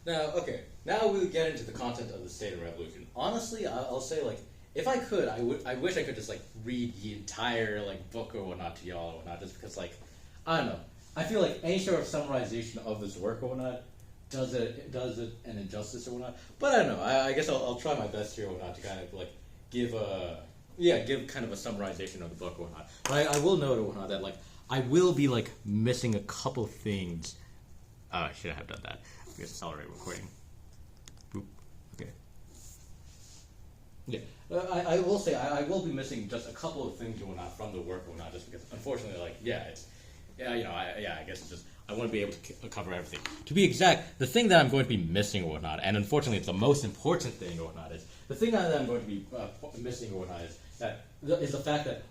Now, okay, now we'll get into the content of the State and Revolution. Honestly, I'll say, like, if I could, I wish I could just, like, read the entire, like, book or whatnot to y'all or whatnot, just because, like, I don't know. I feel like any sort of summarization of this work or whatnot does it an injustice or whatnot. But I don't know. I guess I'll try my best here or whatnot to kind of, like, give kind of a summarization of the book or whatnot. But I will note or whatnot that, like, I will be, like, missing a couple things. I should have done that. I guess accelerate recording. Boop. Okay. Yeah. I will say I will be missing just a couple of things or whatnot from the work or whatnot, just because unfortunately, like, I guess it's just I want to be able to cover everything. To be exact, the thing that I'm going to be missing or whatnot, and unfortunately it's the most important thing or whatnot, is the thing that I'm going to be missing or whatnot is the fact that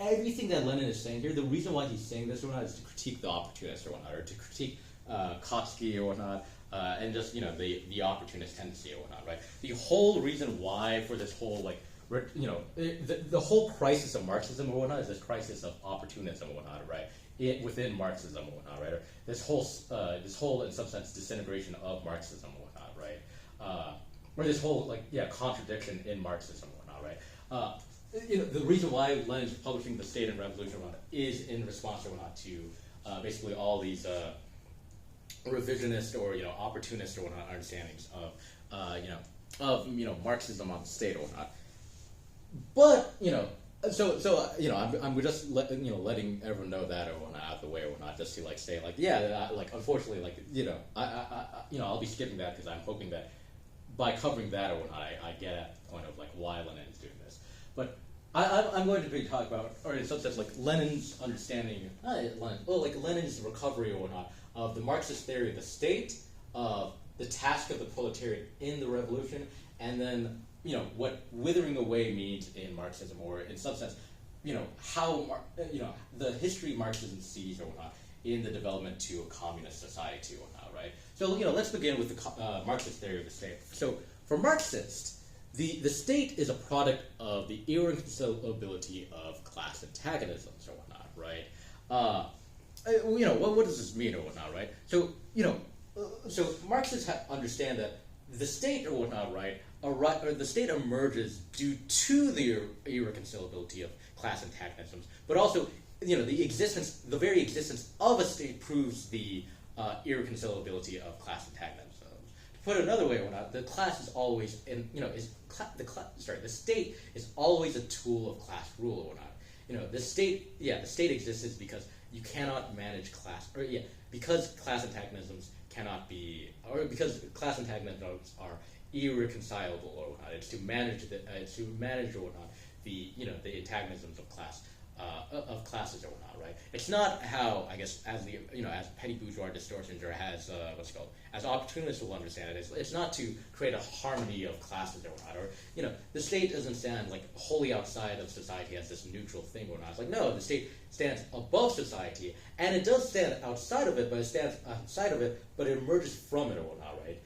everything that Lenin is saying here, the reason why he's saying this or whatnot is to critique the opportunist or whatnot, or to critique Kotsky or whatnot, and just, the opportunist tendency or whatnot, right? The whole reason why for this whole, like, the whole crisis of Marxism or whatnot is this crisis of opportunism or whatnot, right? Within Marxism or whatnot, right? Or this whole, in some sense, disintegration of Marxism or whatnot, right? Or this whole, contradiction in Marxism or whatnot, right? The reason why Lenin's publishing The State and Revolution or whatnot is in response or whatnot to basically all these revisionist or opportunist or whatnot understandings of Marxism on the state or whatnot. But I'm just letting everyone know that or whatnot out of the way or whatnot, just to say unfortunately I'll be skipping that because I'm hoping that by covering that or whatnot I get at the point of why Lenin is doing this. But I'm going to be talking about, or in some sense, Lenin's understanding, Lenin's recovery or whatnot of the Marxist theory of the state, of the task of the proletariat in the revolution, and then what withering away means in Marxism, or in some sense, how the history Marxism sees or whatnot in the development to a communist society or whatnot, right? So let's begin with the Marxist theory of the state. So for Marxists, the state is a product of the irreconcilability of class antagonisms or whatnot, right? What does this mean or whatnot, right? So so Marxists understand that the state or whatnot, right, or the state emerges due to the irreconcilability of class antagonisms, but also the very existence of a state proves the irreconcilability of class antagonisms. To put it another way or whatnot, the class is always the state is always a tool of class rule or whatnot. The state exists because you cannot manage class, because class antagonisms cannot be, or because class antagonisms are irreconcilable or whatnot. It's to manage or whatnot the antagonisms of classes or whatnot, right? It's not how, I guess, as petty bourgeois distortions or as opportunists will understand it. It's not to create a harmony of classes or whatnot, or the state doesn't stand wholly outside of society as this neutral thing or not. It's no, the state stands above society, and it does stand outside of it, but it stands outside of it, but it emerges from it or whatnot, right?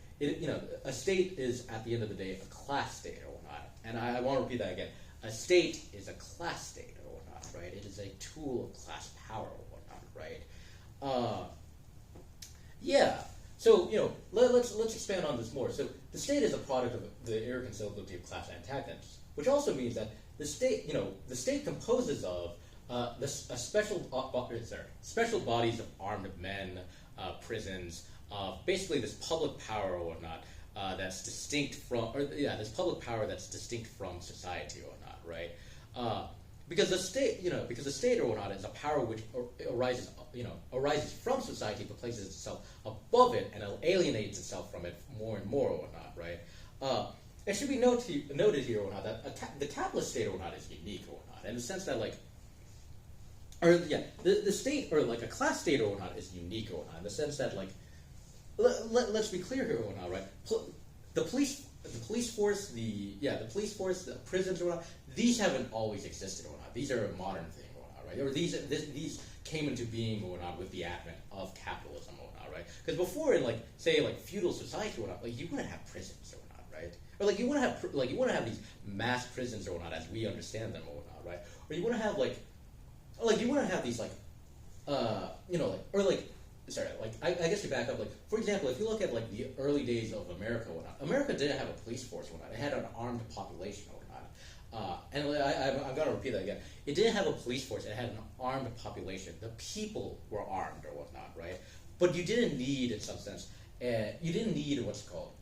A state is at the end of the day a class state or whatnot, and I want to repeat that again. A state is a class state or whatnot, right? It is a tool of class power or whatnot, right? So let's expand on this more. So the state is a product of the irreconcilability of class antagonisms, which also means that the state composes of special bodies of armed men, prisons, basically this public power or whatnot that's distinct from, this public power that's distinct from society or whatnot, right? Because the state or whatnot is a power which arises from society but places itself above it and alienates itself from it more and more or whatnot, right? It should be noted here or whatnot that the capitalist state or whatnot is unique or whatnot, in the sense that the state or a class state or whatnot is unique or whatnot, in the sense that let's be clear here or whatnot, right? The police force, the prisons or whatnot, these haven't always existed or whatnot. These are a modern thing or whatnot, right? Or these came into being or whatnot with the advent of capitalism or whatnot, right? Because before in feudal society or whatnot, you wouldn't have prisons or whatnot, right? Or you wouldn't have these mass prisons or whatnot as we understand them or whatnot, right? Or you wouldn't have you wouldn't have these sorry, like I guess to back up, like for example, if you look at like the early days of America, or whatnot, America didn't have a police force, or whatnot. It had an armed population, or whatnot. And I'm gonna repeat that again. It didn't have a police force. It had an armed population. The people were armed, or whatnot, right? But you didn't need, in some sense, you didn't need what's it called.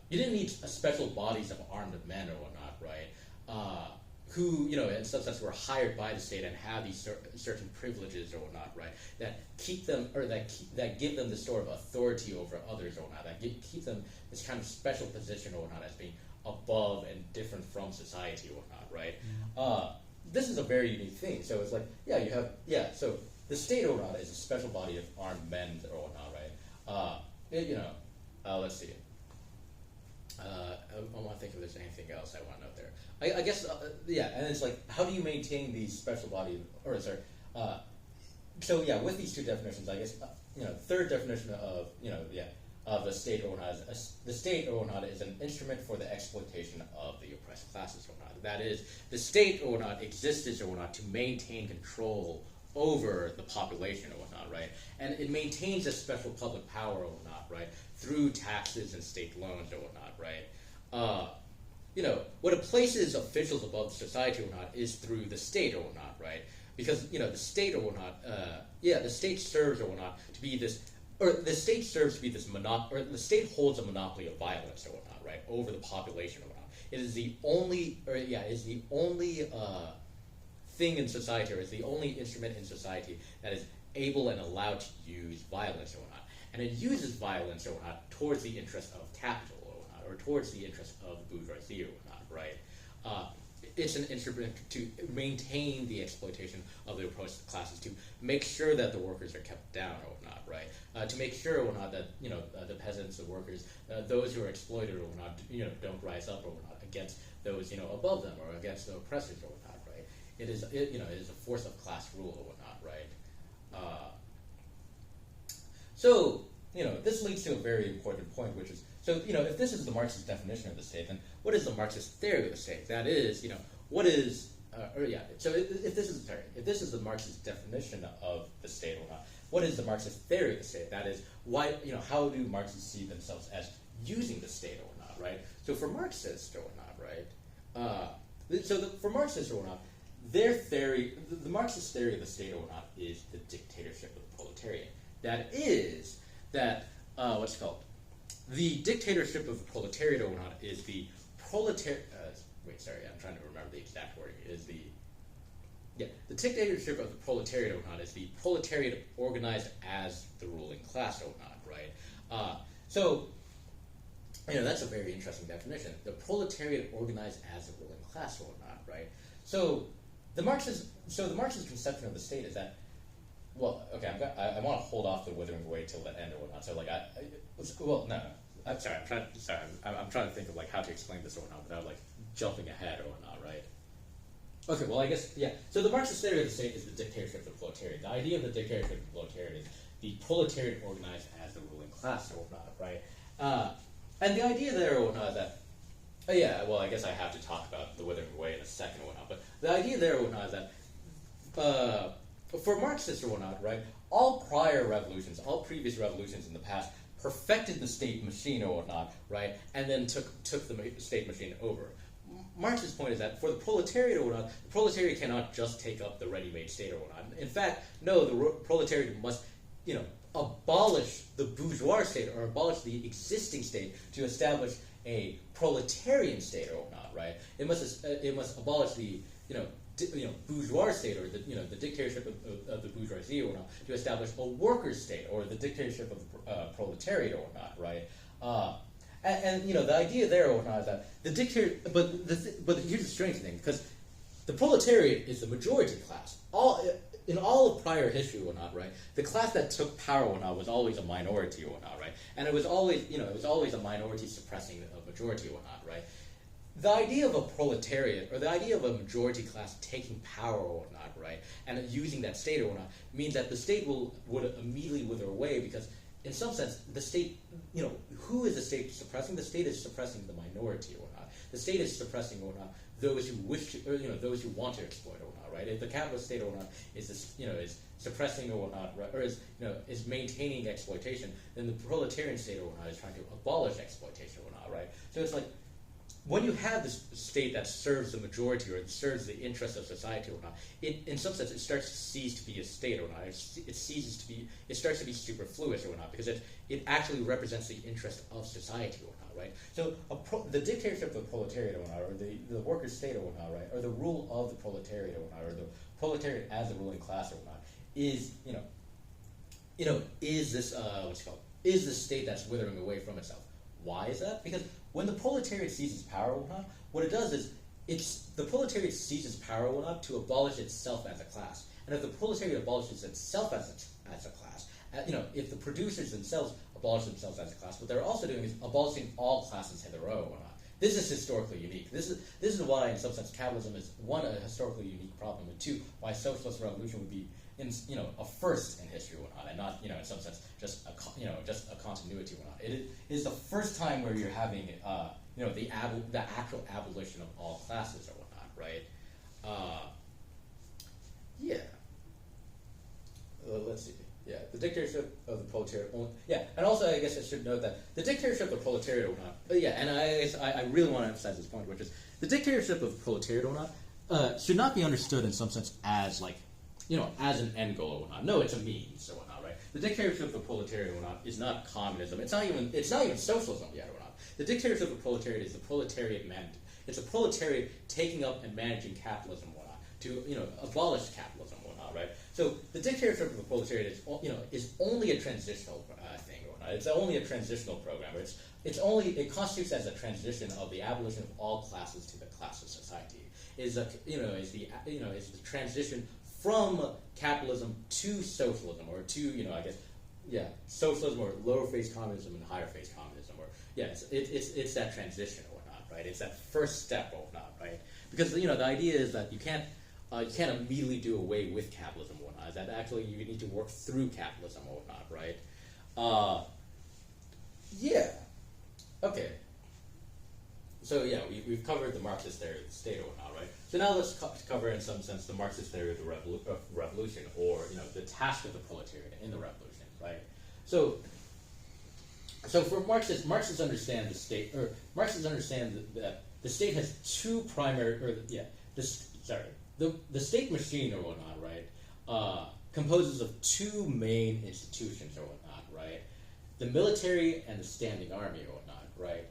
You didn't need special bodies of armed men, or whatnot, right? Who, in some sense, were hired by the state and have these certain privileges or whatnot, right? That keep them, or that give them this sort of authority over others or whatnot. That keep them this kind of special position or whatnot as being above and different from society or whatnot, right? This is a very unique thing. So it's like, so the state or whatnot is a special body of armed men or whatnot, right? Let's see. I want to think if there's anything else I want to note there. I guess, and it's like, how do you maintain these special body, with these two definitions, I guess, third definition of the state or not, the state or not is an instrument for the exploitation of the oppressed classes or not. That is, the state or not exists or not to maintain control over the population or whatnot, right? And it maintains a special public power or whatnot, right? Through taxes and state loans or whatnot, right? What it places officials above society or not is through the state or whatnot, right? Because, the state or whatnot, the state serves or whatnot to be this, or the state serves to be this or the state holds a monopoly of violence or whatnot, right? Over the population or whatnot. It is the only, thing in society, or is the only instrument in society that is able and allowed to use violence or whatnot. And it uses violence or whatnot towards the interest of capital or whatnot, or towards the interest of bourgeoisie or whatnot, right? It's an instrument to maintain the exploitation of the oppressed classes, to make sure that the workers are kept down or whatnot, right? To make sure or whatnot that, the peasants, the workers, those who are exploited or whatnot, don't rise up or whatnot against those, above them or against the oppressors or whatnot, right? It is a force of class rule or whatnot, right? This leads to a very important point, which is, if this is the Marxist definition of the state, then what is the Marxist theory of the state? That is, what is, if this is the Marxist definition of the state or not, what is the Marxist theory of the state? That is, why, how do Marxists see themselves as using the state or not, right? So for Marxists or not, right? For Marxists or not, their theory, the Marxist theory of the state or not, is the dictatorship of the proletariat. That is, the dictatorship of the proletariat or not is the proletariat. I'm trying to remember the exact wording. The dictatorship of the proletariat or not is the proletariat organized as the ruling class or not, right? That's a very interesting definition. The proletariat organized as the ruling class or not, right? So the Marxist conception of the state is that, I want to hold off the withering away till the end or whatnot. So I'm sorry. I'm trying to think of how to explain this or whatnot without jumping ahead or whatnot, right? Okay, well I guess So the Marxist theory of the state is the dictatorship of the proletariat. The idea of the dictatorship of the proletariat is the proletariat organized as the ruling class or whatnot, right? And the idea there or whatnot is that. I guess I have to talk about the withering away in a second or whatnot. But the idea there or whatnot is that for Marxists or whatnot, right, all previous revolutions in the past perfected the state machine or whatnot, right, and then took the state machine over. Marx's point is that for the proletariat or whatnot, the proletariat cannot just take up the ready-made state or whatnot. In fact, no, the proletariat must, abolish the bourgeois state or abolish the existing state to establish a proletarian state or whatnot, right? It must abolish the bourgeois state or the dictatorship of the bourgeoisie or whatnot to establish a workers' state or the dictatorship of the proletariat or whatnot, right? The idea there or whatnot is that the dictator, but here's the strange thing, because the proletariat is the majority class. In all of prior history or whatnot, right, the class that took power or whatnot was always a minority or whatnot, right? And it was always a minority suppressing a majority or whatnot, right? The idea of a proletariat, or the idea of a majority class taking power or whatnot, right, and using that state or whatnot, means that the state would immediately wither away, because in some sense, the state, who is the state suppressing? The state is suppressing the minority or whatnot. The state is suppressing or whatnot those who wish to, or those who want to exploit or whatnot, right? If the capitalist state or whatnot is this, is suppressing or whatnot, right, or is maintaining exploitation, then the proletarian state or whatnot is trying to abolish exploitation or whatnot, right? So it's like, when you have this state that serves the majority or serves the interests of society or whatnot, in some sense it starts to cease to be a state or whatnot. It starts to be superfluous or whatnot, because it actually represents the interest of society or whatnot, right? So the dictatorship of the proletariat or whatnot, or the workers' state or whatnot, right, or the rule of the proletariat or whatnot, or the proletariat as the ruling class or whatnot, is is this is the state that's withering away from itself. Why is that? Because when the proletariat seizes power, what it does is the proletariat seizes power to abolish itself as a class. And if the proletariat abolishes itself as a class, if the producers themselves abolish themselves as a class, what they're also doing is abolishing all classes hitherto. This is historically unique. This is why, in some sense, capitalism is one, a historically unique problem, and two, why socialist revolution would be a first in history and not in some sense just a continuity It is the first time where you're having the actual abolition of all classes or whatnot, right? Let's see. Yeah, the dictatorship of the proletariat. And also I guess I should note that the dictatorship of the proletariat or whatnot. And I really want to emphasize this point, which is the dictatorship of the proletariat or whatnot should not be understood in some sense as like as an end goal or whatnot. No, it's a means or whatnot, right? The dictatorship of the proletariat or whatnot is not communism. It's not even socialism yet or whatnot. The dictatorship of the proletariat is the proletariat It's a proletariat taking up and managing capitalism or whatnot to abolish capitalism or whatnot, right? So the dictatorship of the proletariat is only a transitional thing or whatnot. It's only a transitional program. It constitutes as a transition of the abolition of all classes to the class of society. Is the transition from capitalism to socialism, or to socialism, or lower phase communism and higher phase communism, or it's that transition or whatnot, right? It's that first step or whatnot, right? Because the idea is that you can't immediately do away with capitalism or whatnot. Is that actually you need to work through capitalism or whatnot, right? Okay. So we've covered the Marxist theory of the state or whatnot, right? So now let's cover, in some sense, the Marxist theory of the revolution, or the task of the proletariat in the revolution, right? So for Marxists understand the state, or Marxists understand that the state has two primary, the state machine or whatnot, right? Composes of two main institutions or whatnot, right? The military and the standing army or whatnot, right?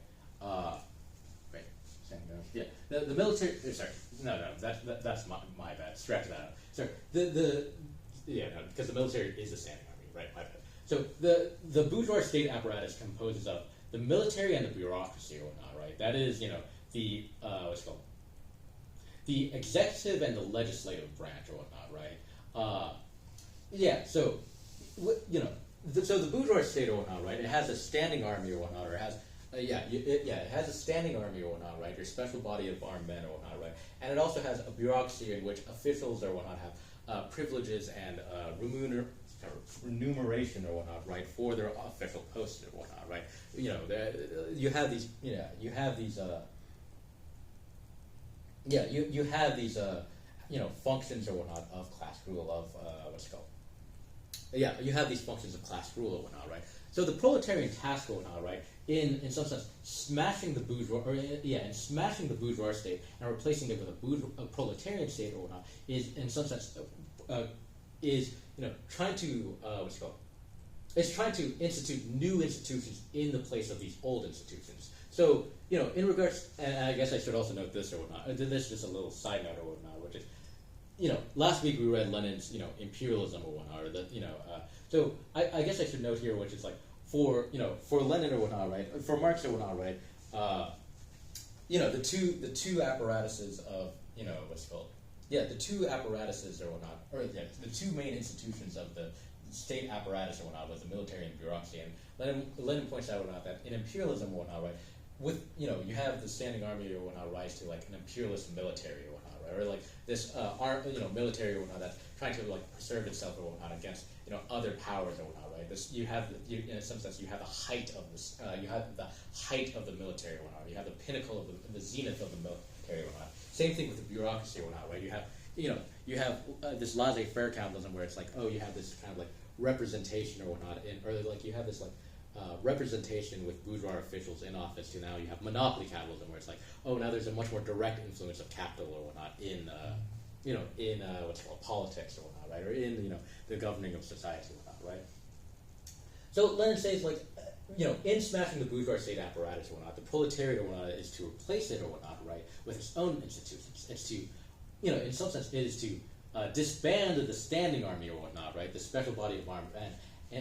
The military. Sorry, that's my bad. Scratch that out. Sorry, because the military is the standing army, right? My bad. So the bourgeois state apparatus composes of the military and the bureaucracy or whatnot, right? That is, the what's it called? The executive and the legislative branch or whatnot, right? So the bourgeois state or whatnot, right? It has a standing army or whatnot, or it has. It has a standing army or whatnot, right? Your special body of armed men or whatnot, right? And it also has a bureaucracy in which officials or whatnot have privileges and remuneration or whatnot, right, for their official posts or whatnot, right? You have these functions or whatnot of class rule of you have these functions of class rule or whatnot, right? So the proletarian task or whatnot, right, in some sense, smashing the bourgeois state and replacing it with a proletarian state or whatnot is, in some sense, trying to It's trying to institute new institutions in the place of these old institutions. So in regards, and I guess I should also note this or whatnot. This is just a little side note or whatnot, which is, last week we read Lenin's, imperialism or whatnot, or so I guess I should note here, which is like, for Lenin or whatnot, right? For Marx or whatnot, right? The two apparatuses of the two apparatuses or whatnot, or the two main institutions of the state apparatus or whatnot was the military and bureaucracy. And Lenin points out or whatnot that in imperialism or whatnot, right? With you have the standing army or whatnot rise to like an imperialist military or whatnot, right? Or like this military or whatnot that's trying to like preserve itself or whatnot against other powers or whatnot, right? This in some sense you have the height of this you have the height of the military or whatnot. You have the pinnacle of the zenith of the proletariat or whatnot. Same thing with the bureaucracy or whatnot, right? You have this laissez-faire capitalism where it's like, oh, you have this kind of like representation or whatnot, or like you have this like representation with bourgeois officials in office to now you have monopoly capitalism where it's like, oh, now there's a much more direct influence of capital or whatnot in what's called politics or whatnot, right? Or in the governing of society or whatnot, right? So Lenin says like, in smashing the bourgeois state apparatus or whatnot, the proletariat or whatnot is to replace it or whatnot, right, with its own institutions. It's to, in some sense, it is to disband the standing army or whatnot, right, the special body of armed men,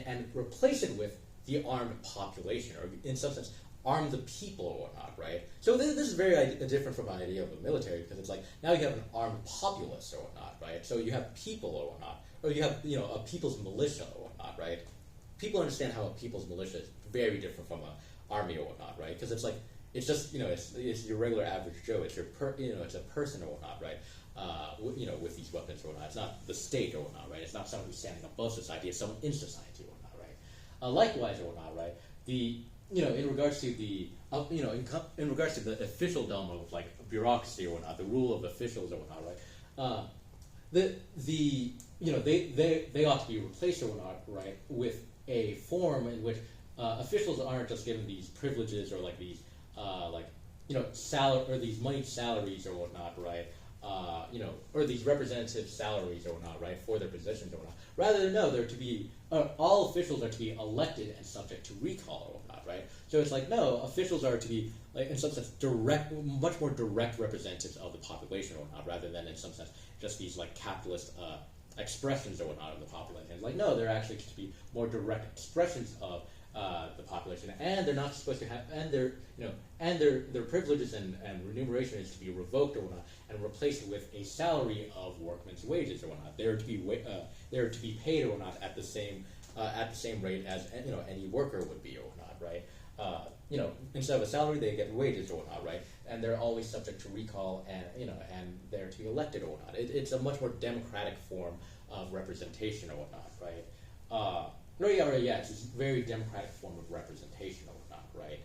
and replace it with the armed population, or in some sense, arm the people or whatnot, right? So this is very different from an idea of a military, because it's like, now you have an armed populace or whatnot, right? So you have people or whatnot, or you have, a people's militia or whatnot, right? People understand how a people's militia is very different from an army or whatnot, right? Because it's like, it's just, it's your regular average Joe. It's it's a person or whatnot, right? With these weapons or whatnot. It's not the state or whatnot, right? It's not someone who's standing above society. It's someone in society or whatnot, right? Likewise or whatnot, right? In regards to the, in regards to the officialdom of like bureaucracy or whatnot, the rule of officials or whatnot, right? They ought to be replaced or whatnot, right, with a form in which officials aren't just given these privileges or like these or these moneyed salaries or whatnot, right? Or these representative salaries or whatnot, right, for their positions or whatnot. Rather, no, they're to be all officials are to be elected and subject to recall or whatnot, right? So it's like, no, officials are to be, like, in some sense, much more direct representatives of the population or whatnot, rather than in some sense just these like capitalist expressions or whatnot of the population. It's like, no, they're actually to be more direct expressions of the population, and they're not supposed to have, and their privileges and remuneration is to be revoked or whatnot, and replaced with a salary of workmen's wages or whatnot. They're to be paid or whatnot at the same rate as any worker would be or whatnot, right? Instead of a salary, they get wages or whatnot, right? And they're always subject to recall, and and they're to be elected or whatnot. It's a much more democratic form of representation or whatnot, right? It's a very democratic form of representation or whatnot, right?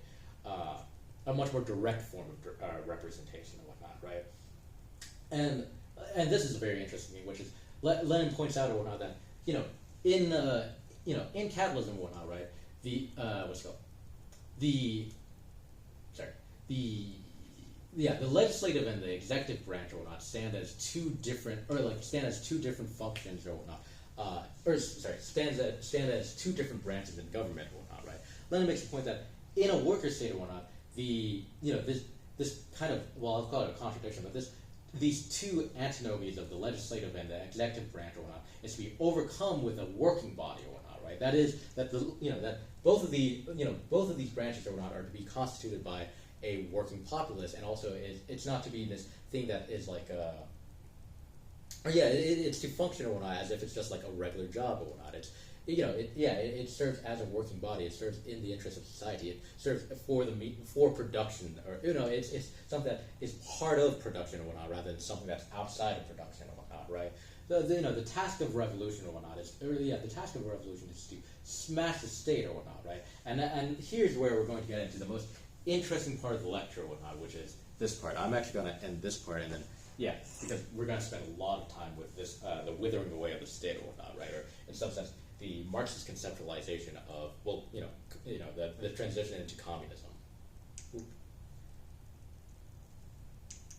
A much more direct form of representation or whatnot, right? And this is very interesting to me, which is Lenin points out or whatnot that in capitalism or whatnot, right? The legislative and the executive branch or whatnot stand as two different functions or whatnot. Stand as two different branches in government or whatnot, right? Lenin makes the point that in a worker state or whatnot, this kind of, well, I'll call it a contradiction, but these two antinomies of the legislative and the executive branch or whatnot is to be overcome with a working body or whatnot, right? That is that both of these branches or whatnot are to be constituted by a working populace, and also it's not to be this thing that is like it's to function or whatnot as if it's just like a regular job or whatnot. It serves as a working body. It serves in the interest of society. It serves for production, or it's something that is part of production or whatnot, rather than something that's outside of production or whatnot, right? The task of revolution or whatnot is to smash the state or whatnot, right? And here's where we're going to get into the most interesting part of the lecture or whatnot, which is this part. I'm actually going to end this part, and then because we're going to spend a lot of time with this, the withering away of the state or whatnot, right? Or in some sense, the Marxist conceptualization of the transition into communism.